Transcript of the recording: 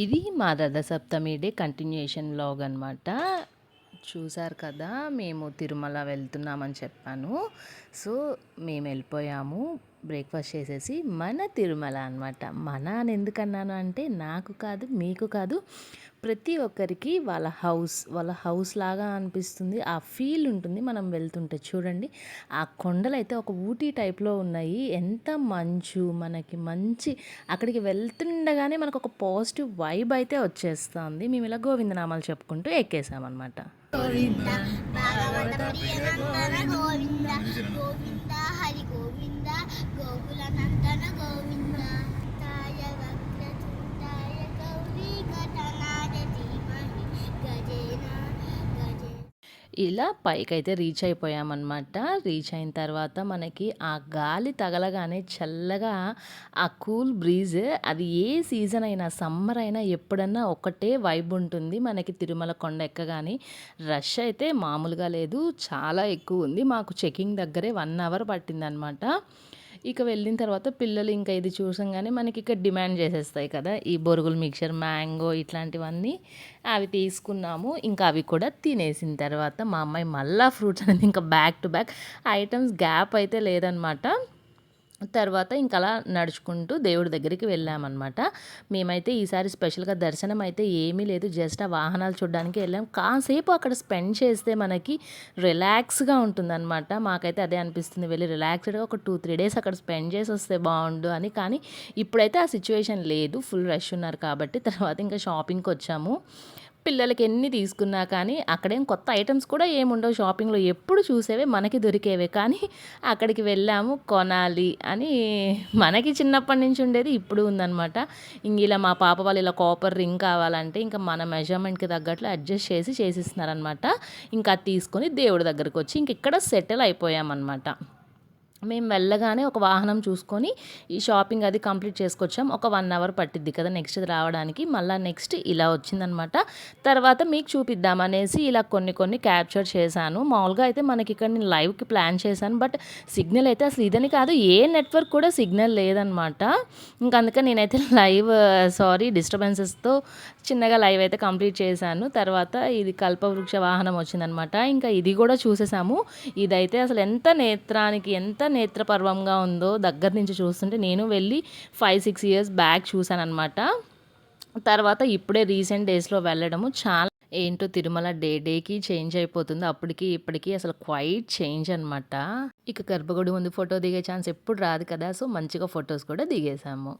ఇది మా Rathasaptami day continuation vlog అనమాట. చూసారు కదా, మేము తిరుమల వెళ్తున్నామని చెప్పాను. సో మేము వెళ్ళిపోయాము బ్రేక్ఫాస్ట్ చేసేసి. మన తిరుమల అనమాట. మన అని ఎందుకన్నాను అంటే నాకు కాదు, మీకు కాదు, ప్రతి ఒక్కరికి వాళ్ళ హౌస్ లాగా అనిపిస్తుంది. ఆ ఫీల్ ఉంటుంది మనం వెళ్తుంటే. చూడండి, ఆ కొండలు అయితే ఒక ఊటీ టైప్లో ఉన్నాయి. ఎంత మంచు, మనకి మంచి అక్కడికి వెళ్తుండగానే మనకు ఒక పాజిటివ్ వైబ్ అయితే వచ్చేస్తుంది. మేము ఇలా గోవిందనామాలు చెప్పుకుంటూ ఎక్కేసామన్నమాట. గోవింద భాగవత ప్రియ గోవింద గోవింద హరి గోవింద గోకుల నందన గోవింద తాయ వక్రతుండాయ గౌరీ ఘటనాయ ధీమహి గజేన గజే. ఇలా పైకైతే రీచ్ అయిపోయామన్నమాట. రీచ్ అయిన తర్వాత మనకి ఆ గాలి తగలగానే చల్లగా ఆ కూల్ బ్రీజ్, అది ఏ సీజన్ అయినా, సమ్మర్ అయినా, ఎప్పుడన్నా ఒకటే వైబ్ ఉంటుంది మనకి. తిరుమల కొండ ఎక్కగానే రష్ అయితే మామూలుగా లేదు, చాలా ఎక్కువ ఉంది. మాకు చెకింగ్ దగ్గరే 1 అవర్ పట్టిందనమాట. ఇక వెళ్ళిన తర్వాత పిల్లలు ఇంకా ఇది చూసంగానే మనకి ఇక్కడ డిమాండ్ చేసేస్తాయి కదా, ఈ బొరుగులు మిక్చర్, మ్యాంగో ఇట్లాంటివన్నీ. అవి తీసుకున్నాము. ఇంకా అవి కూడా తినేసిన తర్వాత మా అమ్మాయి మళ్ళా ఫ్రూట్స్ అనేది ఇంకా back to back items, gap అయితే లేదనమాట. తర్వాత ఇంకా అలా నడుచుకుంటూ దేవుడి దగ్గరికి వెళ్ళామన్నమాట. మేమైతే ఈసారి స్పెషల్గా దర్శనం అయితే ఏమీ లేదు, జస్ట్ ఆ వాహనాలు చూడడానికి వెళ్ళాం. కాసేపు అక్కడ స్పెండ్ చేస్తే మనకి రిలాక్స్గా ఉంటుందన్నమాట. మాకైతే అదే అనిపిస్తుంది, వెళ్ళి రిలాక్స్డ్గా ఒక 2-3 డేస్ అక్కడ స్పెండ్ చేసి వస్తే బాగుండు అని. కానీ ఇప్పుడైతే ఆ సిచ్యువేషన్ లేదు, ఫుల్ రష్ ఉన్నారు కాబట్టి. తర్వాత ఇంకా షాపింగ్కి వచ్చాము. పిల్లలకి ఎన్ని తీసుకున్నా కానీ అక్కడేం కొత్త ఐటమ్స్ కూడా ఏముండవు షాపింగ్లో, ఎప్పుడు చూసేవే మనకి దొరికేవే. కానీ అక్కడికి వెళ్ళాము కొనాలి అని. మనకి చిన్నప్పటి నుంచి ఉండేది ఇప్పుడు ఉందనమాట. ఇంక ఇలా మా పాప వాళ్ళు ఇలా కాపర్ రింగ్ కావాలంటే ఇంకా మన మెజర్మెంట్కి తగ్గట్లు అడ్జస్ట్ చేసి చేసిస్తున్నారనమాట. ఇంకా అది తీసుకొని దేవుడి దగ్గరకు వచ్చి ఇంక ఇక్కడ సెటిల్ అయిపోయామన్నమాట. మేము వెళ్ళగానే ఒక వాహనం చూసుకొని ఈ షాపింగ్ అది కంప్లీట్ చేసుకొచ్చాం. ఒక 1 అవర్ పట్టిద్ది కదా నెక్స్ట్ రావడానికి. మళ్ళీ నెక్స్ట్ ఇలా వచ్చిందనమాట. తర్వాత మీకు చూపిద్దామనేసి ఇలా కొన్ని క్యాప్చర్ చేశాను. మామూలుగా అయితే మనకి ఇక్కడ నేను లైవ్కి ప్లాన్ చేశాను, బట్ సిగ్నల్ అయితే అసలు ఇదని కాదు, ఏ నెట్వర్క్ కూడా సిగ్నల్ లేదనమాట. ఇంకా అందుకని నేనైతే లైవ్ డిస్టర్బెన్సెస్తో చిన్నగా లైవ్ అయితే కంప్లీట్ చేశాను. తర్వాత ఇది కల్పవృక్ష వాహనం వచ్చిందనమాట. ఇంకా ఇది కూడా చూసేసాము. ఇదైతే అసలు ఎంత నేత్రపర్వంగా ఉందో దగ్గర నుంచి చూస్తుంటే. నేను వెళ్ళి 5-6 ఇయర్స్ బ్యాక్ చూశానమాట. తర్వాత ఇప్పుడే రీసెంట్ డేస్లో వెళ్ళడము చాలా ఏంటో తిరుమల డేకి చేంజ్ అయిపోతుంది. అప్పటికి ఇప్పటికి అసలు క్వైట్ చేంజ్ అనమాట. ఇక గర్భగుడి ముందు ఫోటో దిగే ఛాన్స్ ఎప్పుడు రాదు కదా, సో మంచిగా ఫొటోస్ కూడా దిగేసాము.